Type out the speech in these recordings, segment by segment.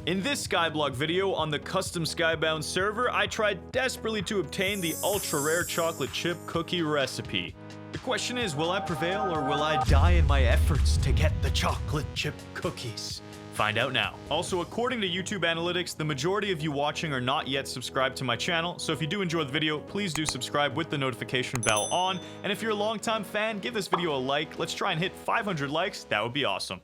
In this Skyblock video on the custom Skybounds server, I tried desperately to obtain the ultra rare chocolate chip cookie recipe. The question is, will I prevail or will I die in my efforts to get the chocolate chip cookies? Find out now. Also, according to YouTube analytics, the majority of you watching are not yet subscribed to my channel, so if you do enjoy the video, please do subscribe with the notification bell on. And if you're a longtime fan, give this video a like. Let's try and hit 500 likes. That would be awesome.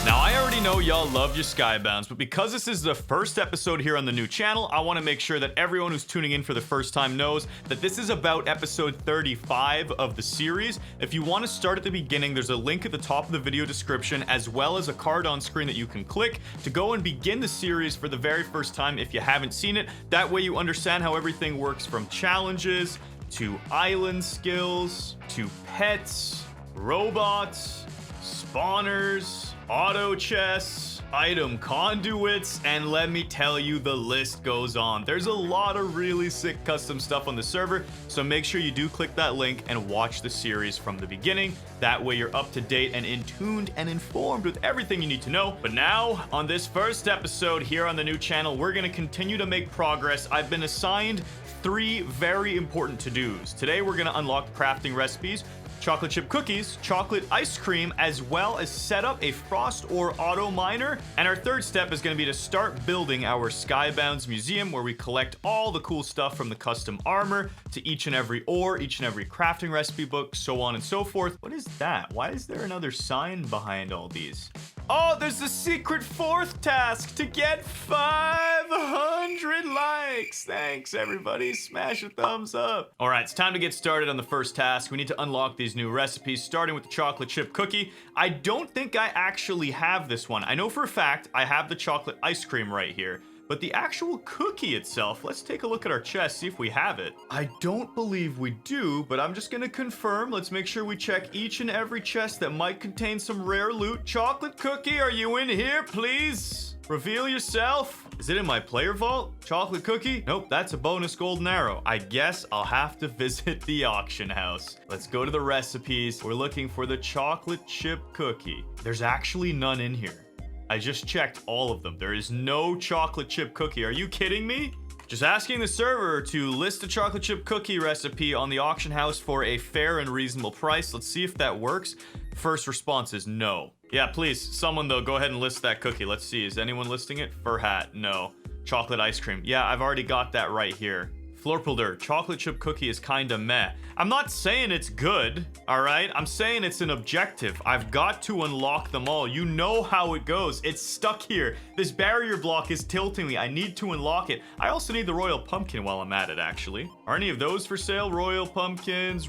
Now, I already know y'all love your Skybounds, but because this is the first episode here on the new channel, I want to make sure that everyone who's tuning in for the first time knows that this is about episode 35 of the series. If you want to start at the beginning, there's a link at the top of the video description, as well as a card on screen that you can click to go and begin the series for the very first time if you haven't seen it. That way you understand how everything works, from challenges, to island skills, to pets, robots, spawners, auto chests, item conduits, and let me tell you, the list goes on. There's a lot of really sick custom stuff on the server, so make sure you do click that link and watch the series from the beginning. That way you're up to date and in tuned and informed with everything you need to know. But now, on this first episode here on the new channel, we're gonna continue to make progress. I've been assigned 3 very important to-dos. Today we're gonna unlock crafting recipes, chocolate chip cookies, chocolate ice cream, as well as set up a frost ore auto miner. And our third step is going to be to start building our Skybounds Museum, where we collect all the cool stuff from the custom armor to each and every ore, each and every crafting recipe book, so on and so forth. What is that? Why is there another sign behind all these? Oh, there's a secret 4th task to get 500 likes. Thanks, everybody. Smash a thumbs up. All right, it's time to get started on the first task. We need to unlock these new recipes, starting with the chocolate chip cookie. I don't think I actually have this one. I know for a fact I have the chocolate ice cream right here. But the actual cookie itself, let's take a look at our chest, see if we have it. I don't believe we do, but I'm just gonna confirm. Let's make sure we check each and every chest that might contain some rare loot. Chocolate cookie, are you in here, please? Reveal yourself. Is it in my player vault? Chocolate cookie? Nope, that's a bonus golden arrow. I guess I'll have to visit the auction house. Let's go to the recipes. We're looking for the chocolate chip cookie. There's actually none in here. I just checked all of them. There is no chocolate chip cookie. Are you kidding me? Just asking the server to list a chocolate chip cookie recipe on the auction house for a fair and reasonable price. Let's see if that works. First response is no. Yeah, please, someone though, go ahead and list that cookie. Let's see, is anyone listing it? Fur hat, no. Chocolate ice cream, yeah, I've already got that right here. Florpelder, chocolate chip cookie is kinda meh. I'm not saying it's good, all right? I'm saying it's an objective. I've got to unlock them all. You know how it goes. It's stuck here. This barrier block is tilting me. I need to unlock it. I also need the royal pumpkin while I'm at it, actually. Are any of those for sale? Royal pumpkins,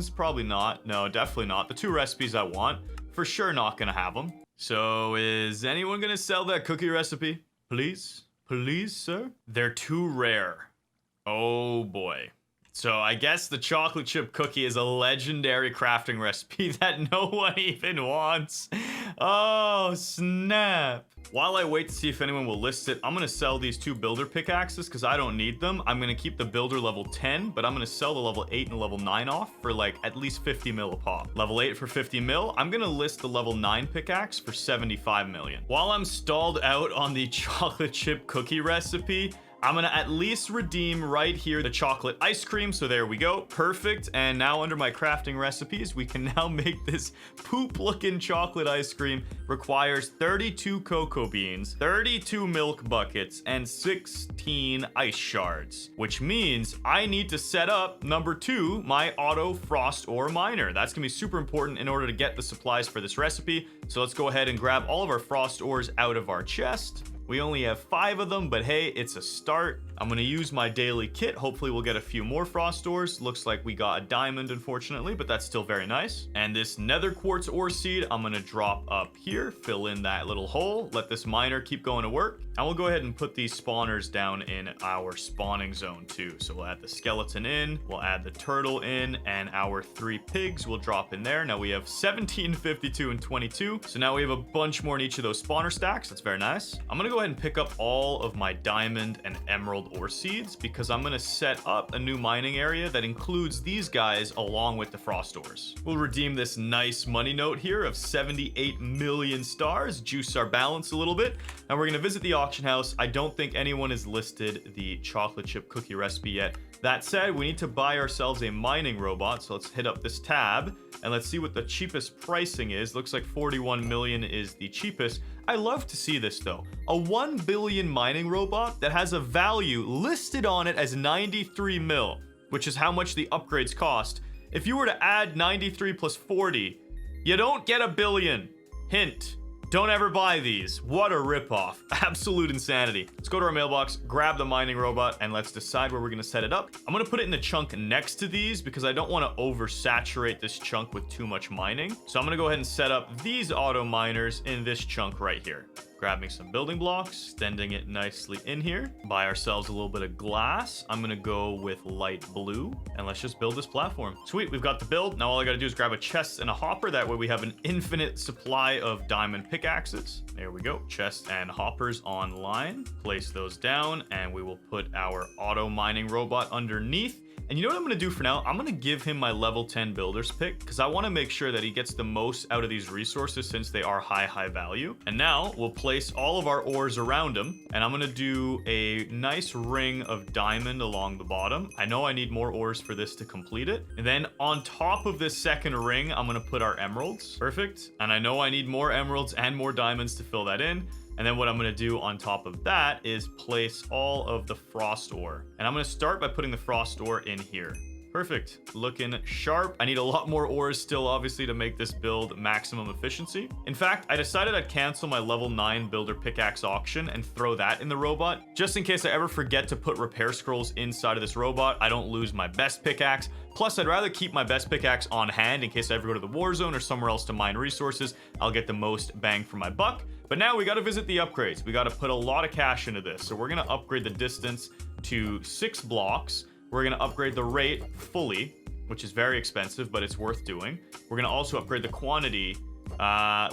probably not. No, definitely not. The 2 recipes I want, for sure not gonna have them. So is anyone gonna sell that cookie recipe? Please? Please, sir? They're too rare. Oh boy. So I guess the chocolate chip cookie is a legendary crafting recipe that no one even wants. Oh, snap. While I wait to see if anyone will list it, I'm gonna sell these 2 builder pickaxes because I don't need them. I'm gonna keep the builder level 10, but I'm gonna sell the level 8 and level 9 off for like at least 50 mil a pop. Level 8 for 50 mil. I'm gonna list the level 9 pickaxe for 75 million. While I'm stalled out on the chocolate chip cookie recipe, I'm gonna at least redeem right here the chocolate ice cream. So there we go, perfect. And now under my crafting recipes, we can now make this poop looking chocolate ice cream. Requires 32 cocoa beans, 32 milk buckets, and 16 ice shards, which means I need to set up number 2, my auto frost ore miner. That's gonna be super important in order to get the supplies for this recipe. So let's go ahead and grab all of our frost ores out of our chest. We only have 5 of them, but hey, it's a start. I'm gonna use my daily kit. Hopefully we'll get a few more frost ores. Looks like we got a diamond, unfortunately, but that's still very nice. And this nether quartz ore seed, I'm gonna drop up here, fill in that little hole, let this miner keep going to work. And we'll go ahead and put these spawners down in our spawning zone too. So we'll add the skeleton in, we'll add the turtle in, and our 3 pigs will drop in there. Now we have 17, 52, and 22. So now we have a bunch more in each of those spawner stacks. That's very nice. I'm gonna go ahead and pick up all of my diamond and emerald ore seeds because I'm gonna set up a new mining area that includes these guys along with the frost ores. We'll redeem this nice money note here of 78 million stars, juice our balance a little bit, and we're gonna visit the auction house. I don't think anyone has listed the chocolate chip cookie recipe yet. That said, we need to buy ourselves a mining robot, so let's hit up this tab and let's see what the cheapest pricing is. Looks like 41 million is the cheapest. I love to see this though. A 1 billion mining robot that has a value listed on it as 93 mil, which is how much the upgrades cost. If you were to add 93 plus 40, you don't get a billion. Hint. Don't ever buy these. What a ripoff. Absolute insanity. Let's go to our mailbox, grab the mining robot, and let's decide where we're going to set it up. I'm going to put it in the chunk next to these because I don't want to oversaturate this chunk with too much mining. So I'm going to go ahead and set up these auto miners in this chunk right here. Grabbing some building blocks, extending it nicely in here. Buy ourselves a little bit of glass. I'm gonna go with light blue, and let's just build this platform. Sweet, we've got the build. Now all I gotta do is grab a chest and a hopper. That way we have an infinite supply of diamond pickaxes. There we go, chest and hoppers online. Place those down, and we will put our auto mining robot underneath. And you know what I'm going to do for now? I'm going to give him my level 10 builders pick because I want to make sure that he gets the most out of these resources since they are high value. And now we'll place all of our ores around him, and I'm going to do a nice ring of diamond along the bottom. I know I need more ores for this to complete it. And then on top of this second ring, I'm going to put our emeralds. Perfect. And I know I need more emeralds and more diamonds to fill that in. And then what I'm going to do on top of that is place all of the frost ore. And I'm going to start by putting the frost ore in here. Perfect. Looking sharp. I need a lot more ores still, obviously, to make this build maximum efficiency. In fact, I decided I'd cancel my level 9 builder pickaxe auction and throw that in the robot, just in case I ever forget to put repair scrolls inside of this robot. I don't lose my best pickaxe. Plus, I'd rather keep my best pickaxe on hand in case I ever go to the war zone or somewhere else to mine resources. I'll get the most bang for my buck. But now we got to visit the upgrades. We got to put a lot of cash into this. So we're going to upgrade the distance to 6 blocks. We're going to upgrade the rate fully, which is very expensive, but it's worth doing. We're going to also upgrade the quantity.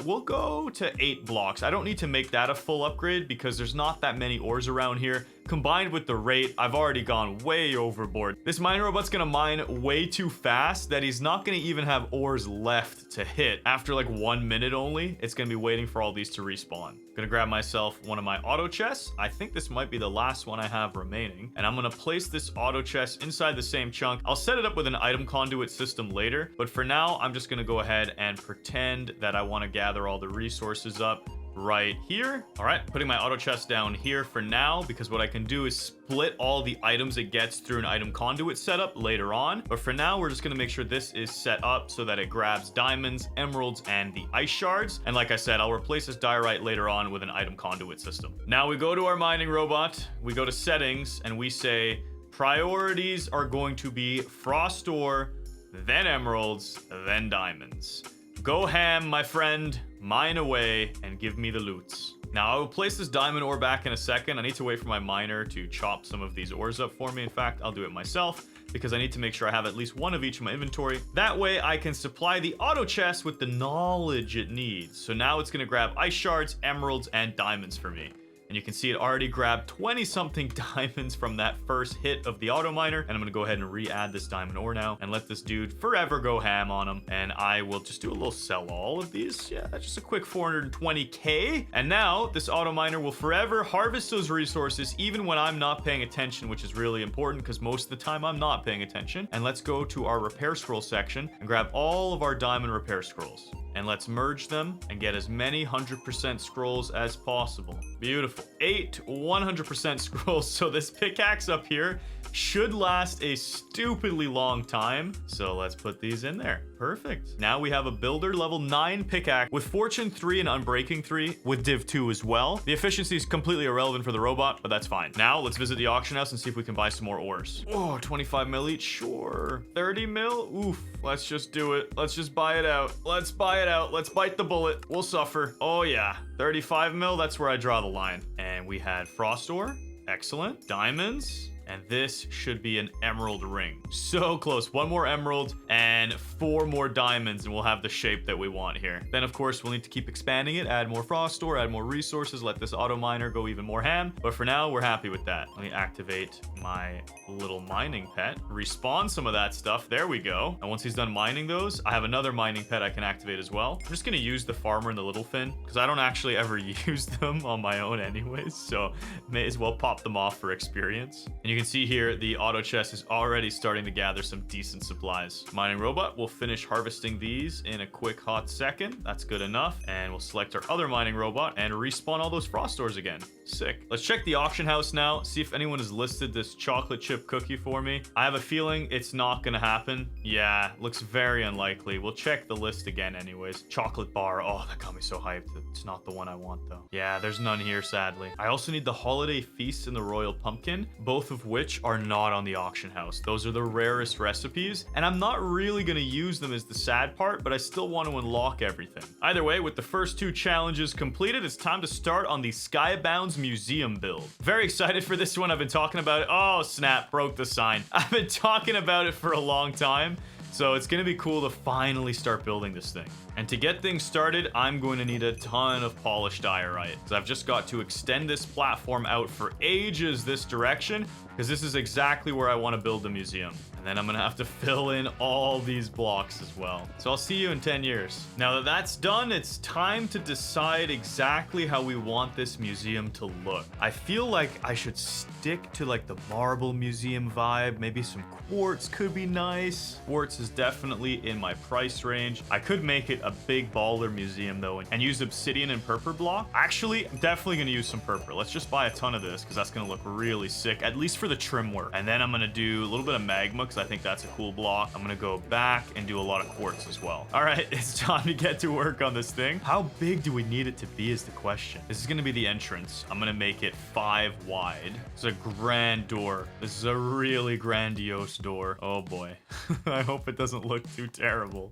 We'll go to 8 blocks. I don't need to make that a full upgrade because there's not that many ores around here. Combined with the rate, I've already gone way overboard. This mining robot's gonna mine way too fast that he's not gonna even have ores left to hit. After like 1 minute only, it's gonna be waiting for all these to respawn. Gonna grab myself one of my auto chests. I think this might be the last one I have remaining. And I'm gonna place this auto chest inside the same chunk. I'll set it up with an item conduit system later, but for now, I'm just gonna go ahead and pretend that I wanna gather all the resources up right here. All right, putting my auto chest down here for now because what I can do is split all the items it gets through an item conduit setup later on. But for now, we're just going to make sure this is set up so that it grabs diamonds, emeralds, and the ice shards. And like I said, I'll replace this diorite later on with an item conduit system. Now we go to our mining robot, we go to settings, and we say priorities are going to be frost ore, then emeralds, then diamonds. Go ham, my friend. Mine away and give me the loots. Now, I will place this diamond ore back in a second. I need to wait for my miner to chop some of these ores up for me. In fact, I'll do it myself because I need to make sure I have at least one of each in my inventory. That way, I can supply the auto chest with the knowledge it needs. So now it's going to grab ice shards, emeralds, and diamonds for me. And you can see it already grabbed 20-something diamonds from that first hit of the auto miner. And I'm going to go ahead and re-add this diamond ore now and let this dude forever go ham on him. And I will just do a little sell all of these. Yeah, that's just a quick 420k. And now this auto miner will forever harvest those resources even when I'm not paying attention, which is really important because most of the time I'm not paying attention. And let's go to our repair scroll section and grab all of our diamond repair scrolls. And let's merge them and get as many 100% scrolls as possible. Beautiful. 8 100% scrolls. So this pickaxe up here should last a stupidly long time. So let's put these in there. perfect. Now we have a builder level 9 pickaxe with fortune 3 and unbreaking 3 with div 2 as well. The efficiency is completely irrelevant for the robot, but that's fine. Now let's visit the auction house and see if we can buy some more ores. Oh, 25 mil each, sure. 30 mil, oof. Let's just do it. Let's just buy it out. Let's buy it out. Let's bite the bullet. We'll suffer. Oh yeah, 35 mil, that's where I draw the line. And we had frost ore, excellent. Diamonds. And this should be an emerald ring. So close. 1 more emerald and 4 more diamonds, and we'll have the shape that we want here. Then, of course, we'll need to keep expanding it, add more frost ore, add more resources, let this auto miner go even more ham. But for now, we're happy with that. Let me activate my little mining pet, respawn some of that stuff. There we go. And once he's done mining those, I have another mining pet I can activate as well. I'm just going to use the farmer and the little fin because I don't actually ever use them on my own anyways. So may as well pop them off for experience. And you can see here the auto chest is already starting to gather some decent supplies. Mining robot will finish harvesting these in a quick hot second. That's good enough. And we'll select our other mining robot and respawn all those frost ores again. Sick. Let's check the auction house now, see if anyone has listed this chocolate chip cookie for me. I have a feeling it's not gonna happen. Yeah, looks very unlikely. We'll check the list again anyways. Chocolate bar. Oh, that got me so hyped. It's not the one I want though. Yeah, there's none here sadly. I also need the holiday feast and the royal pumpkin, both of which are not on the auction house. Those are the rarest recipes, and I'm not really gonna use them as the sad part, but I still want to unlock everything. Either way, with the first 2 challenges completed, it's time to start on the SkyBounds Museum build. Very excited for this one. I've been talking about it. Oh, snap, broke the sign. I've been talking about it for a long time. So it's gonna be cool to finally start building this thing. And to get things started, I'm going to need a ton of polished diorite. So I've just got to extend this platform out for ages this direction, because this is exactly where I want to build the museum. And then I'm gonna have to fill in all these blocks as well. So I'll see you in 10 years. Now that that's done, it's time to decide exactly how we want this museum to look. I feel like I should stick to like the marble museum vibe. Maybe some quartz could be nice. Quartz is definitely in my price range. I could make it a big baller museum though and use obsidian and purple block. Actually, I'm definitely gonna use some purple. Let's just buy a ton of this because that's gonna look really sick, at least for the trim work. And then I'm gonna do a little bit of magma because I think that's a cool block. I'm gonna go back and do a lot of quartz as well. All right, it's time to get to work on this thing. How big do we need it to be is the question. This is gonna be the entrance. I'm gonna make it 5 wide. It's a grand door. This is a really grandiose door. Oh boy. I hope it doesn't look too terrible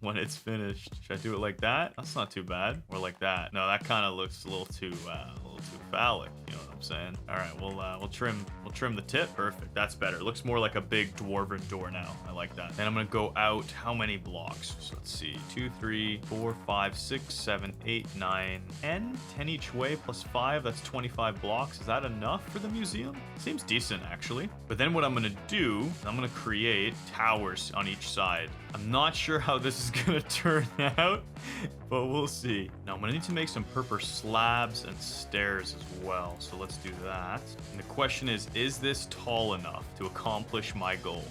when it's finished. Should I do it like that? That's not too bad. Or like that. No, that kind of looks a little too phallic. You know what I'm saying? All right, we'll trim the tip. Perfect. That's better. It looks more like a big dwarven door now. I like that. Then I'm gonna go out. How many blocks? So let's see. 2, 3, 4, 5, 6, 7, 8, 9, 10. 10 each way plus 5. That's 25 blocks. Is that enough for the museum? Seems decent actually. But then what I'm gonna do, I'm gonna create towers on each side. I'm not sure how this is gonna turn out, but we'll see. Now I'm gonna need to make some purple slabs and stairs as well. So let's do that. And the question is this tall enough to accomplish my goal?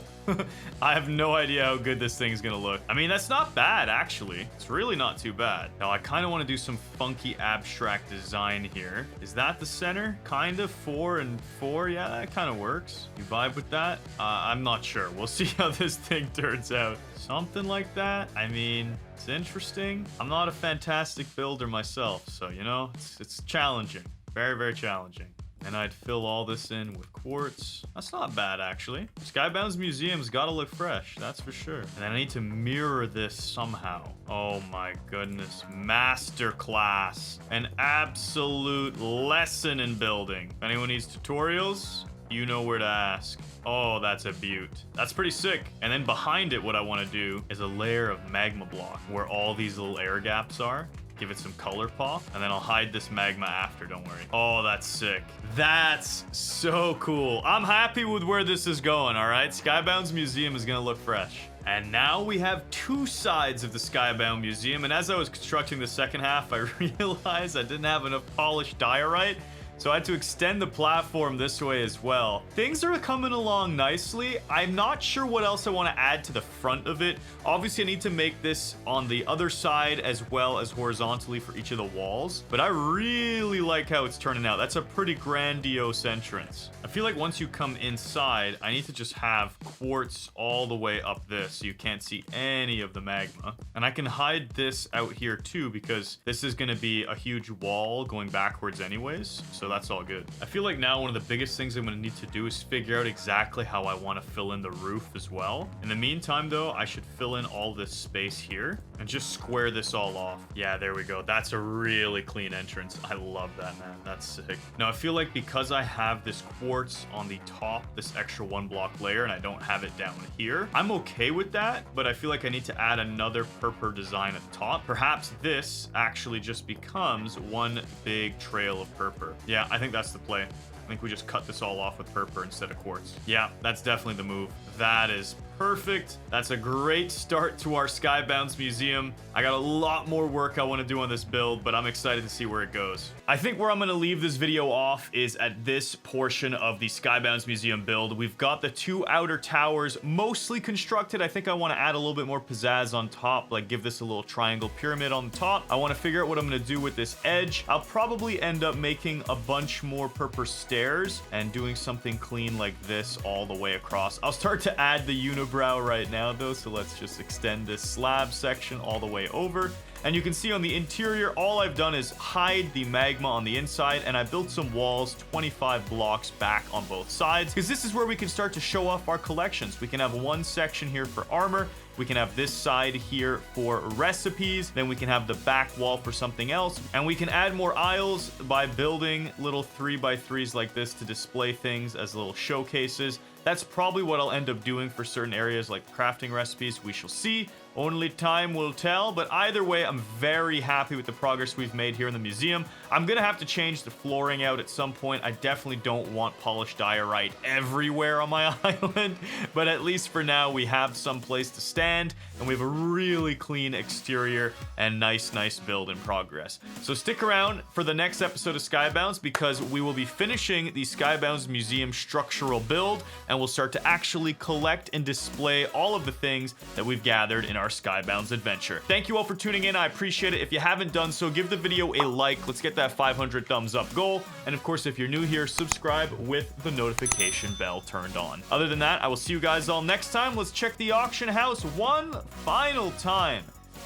I have no idea how good this thing is gonna look. I mean, that's not bad, actually. It's really not too bad. Now, I kind of want to do some funky abstract design here. Is that the center? Kind of 4 and 4. Yeah, that kind of works. You vibe with that? I'm not sure. We'll see how this thing turns out. Something like that. I mean, it's interesting. I'm not a fantastic builder myself, so, you know, it's challenging. Very, very challenging. And I'd fill all this in with quartz. That's not bad, actually. SkyBounds Museum's gotta look fresh, that's for sure. And then I need to mirror this somehow. Oh my goodness. Masterclass. An absolute lesson in building. If anyone needs tutorials, you know where to ask. Oh, that's a beaut. That's pretty sick. And then behind it, what I want to do is a layer of magma block where all these little air gaps are. Give it some color pop, and then I'll hide this magma after, don't worry. Oh, that's sick. That's so cool. I'm happy with where this is going, all right? SkyBounds Museum is gonna look fresh. And now we have 2 sides of the SkyBound Museum, and as I was constructing the second half, I realized I didn't have enough polished diorite. So I had to extend the platform this way as well. Things are coming along nicely. I'm not sure what else I want to add to the front of it. Obviously, I need to make this on the other side as well as horizontally for each of the walls. But I really like how it's turning out. That's a pretty grandiose entrance. I feel like once you come inside, I need to just have quartz all the way up this so you can't see any of the magma. And I can hide this out here too because this is going to be a huge wall going backwards anyways. So that's all good. I feel like now one of the biggest things I'm going to need to do is figure out exactly how I want to fill in the roof as well. In the meantime though, I should fill in all this space here and just square this all off. Yeah, there we go. That's a really clean entrance. I love that, man. That's sick. Now I feel like because I have this quartz on the top, this extra 1 block layer, and I don't have it down here, I'm okay with that, but I feel like I need to add another purple design at the top. Perhaps this actually just becomes one big trail of purple. Yeah, I think that's the play. I think we just cut this all off with purple instead of quartz. Yeah, that's definitely the move. That is perfect. That's a great start to our SkyBounds Museum. I got a lot more work I want to do on this build, but I'm excited to see where it goes. I think where I'm going to leave this video off is at this portion of the SkyBounds Museum build. We've got the 2 outer towers mostly constructed. I think I want to add a little bit more pizzazz on top, like give this a little triangle pyramid on the top. I want to figure out what I'm going to do with this edge. I'll probably end up making a bunch more purple stairs and doing something clean like this all the way across. I'll start to add the unibrow right now though, so let's just extend this slab section all the way over. And you can see on the interior, all I've done is hide the magma on the inside, and I built some walls 25 blocks back on both sides, because this is where we can start to show off our collections. We can have one section here for armor, we can have this side here for recipes, then we can have the back wall for something else, and we can add more aisles by building little 3x3s like this to display things as little showcases. That's probably what I'll end up doing for certain areas like crafting recipes. We shall see. Only time will tell, but either way, I'm very happy with the progress we've made here in the museum. I'm gonna have to change the flooring out at some point. I definitely don't want polished diorite everywhere on my island, but at least for now, we have some place to stand, and we have a really clean exterior and nice build in progress. So stick around for the next episode of Skybounds, because we will be finishing the Skybounds Museum structural build, and we'll start to actually collect and display all of the things that we've gathered in our Skybounds adventure. Thank you all for tuning in. I appreciate it. If you haven't done so, give the video a like. Let's get that 500 thumbs up goal. And of course, if you're new here, subscribe with the notification bell turned on. Other than that, I will see you guys all next time. Let's check the auction house one final time.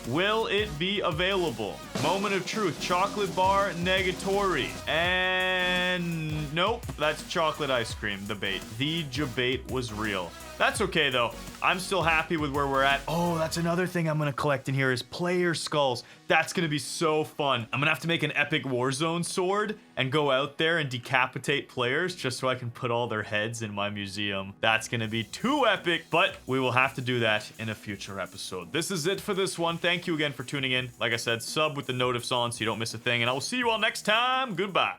Will it be available? Moment of truth. Chocolate bar negatory. And nope, that's chocolate ice cream. The bait. The debate was real. That's okay though. I'm still happy with where we're at. Oh, that's another thing I'm gonna collect in here is player skulls. That's gonna be so fun. I'm gonna have to make an epic Warzone sword and go out there and decapitate players just so I can put all their heads in my museum. That's gonna be too epic, but we will have to do that in a future episode. This is it for this one. Thank you again for tuning in. Like I said, sub with the notifs on so you don't miss a thing, and I will see you all next time. Goodbye.